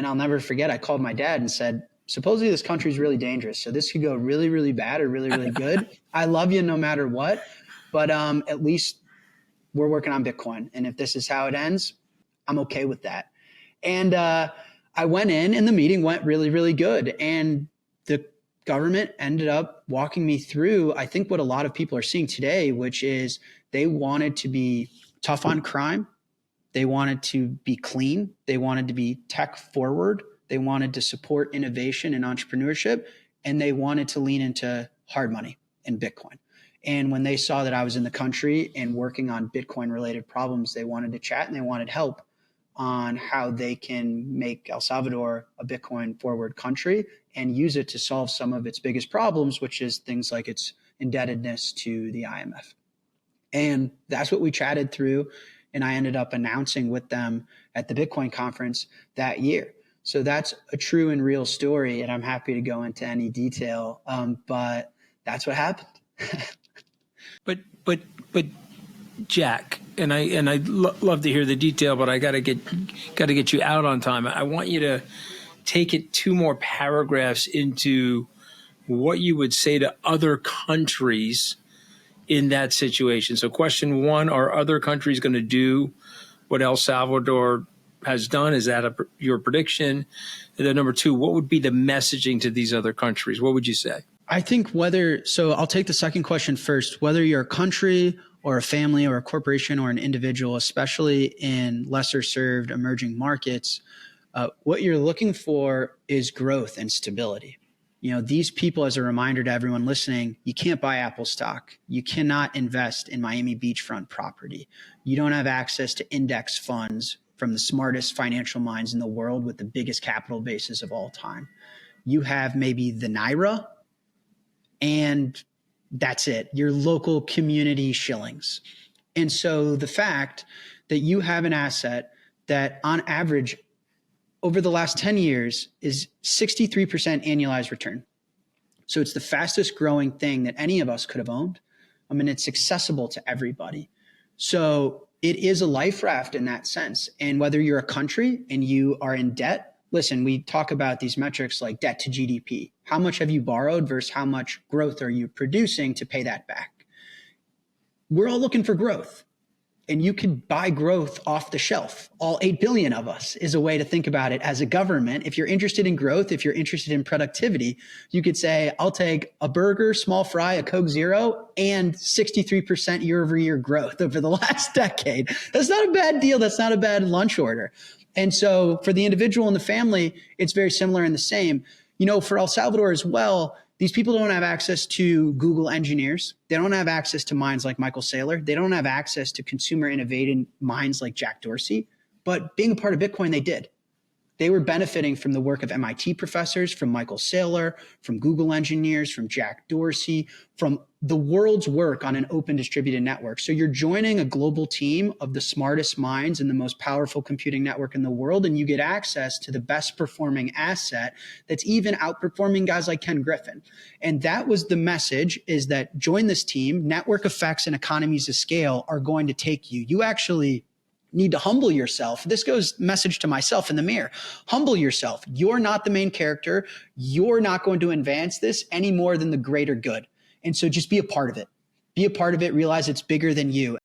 I'll never forget, I called my dad and said, supposedly this country is really dangerous. So this could go really, really bad or really, really good. I love you no matter what. But at least we're working on Bitcoin. And if this is how it ends, I'm okay with that. And I went in and the meeting went really, really good. And the government ended up walking me through, I think, what a lot of people are seeing today, which is they wanted to be tough on crime. They wanted to be clean. They wanted to be tech forward. They wanted to support innovation and entrepreneurship. And they wanted to lean into hard money and Bitcoin. And when they saw that I was in the country and working on Bitcoin related problems, they wanted to chat and they wanted help on how they can make El Salvador a Bitcoin forward country and use it to solve some of its biggest problems, which is things like its indebtedness to the IMF. And that's what we chatted through. And I ended up announcing with them at the Bitcoin conference that year. So that's a true and real story. And I'm happy to go into any detail. But that's what happened. But Jack, and I love to hear the detail, but I got to get you out on time. I want you to take it 2 more paragraphs into what you would say to other countries in that situation. So question 1, are other countries going to do what El Salvador has done? Is that your prediction? And then number 2, what would be the messaging to these other countries? What would you say? I think so I'll take the second question first. Whether you're a country or a family or a corporation or an individual, especially in lesser served emerging markets, what you're looking for is growth and stability. You know, these people, as a reminder to everyone listening, you can't buy Apple stock. You cannot invest in Miami beachfront property. You don't have access to index funds from the smartest financial minds in the world with the biggest capital bases of all time. You have maybe the Naira, and that's it, your local community shillings. And so the fact that you have an asset that on average over the last 10 years is 63% annualized return. So it's the fastest growing thing that any of us could have owned. I mean, it's accessible to everybody. So it is a life raft in that sense. And whether you're a country and you are in debt, listen, we talk about these metrics like debt to GDP. How much have you borrowed versus how much growth are you producing to pay that back? We're all looking for growth. And you could buy growth off the shelf. All 8 billion of us is a way to think about it as a government. If you're interested in growth, if you're interested in productivity, you could say, I'll take a burger, small fry, a Coke Zero, and 63% year over year growth over the last decade. That's not a bad deal. That's not a bad lunch order. And so for the individual and the family, it's very similar and the same. You know, for El Salvador as well, these people don't have access to Google engineers. They don't have access to minds like Michael Saylor. They don't have access to consumer innovative minds like Jack Dorsey. But being a part of Bitcoin, they did. They were benefiting from the work of MIT professors, from Michael Saylor, from Google engineers, from Jack Dorsey, from the world's work on an open distributed network. So you're joining a global team of the smartest minds and the most powerful computing network in the world, and you get access to the best performing asset that's even outperforming guys like Ken Griffin. And that was the message, is that join this team. Network effects and economies of scale are going to take you. You actually need to humble yourself. This goes message to myself in the mirror. Humble yourself. You're not the main character. You're not going to advance this any more than the greater good. And so just be a part of it. Be a part of it. Realize it's bigger than you.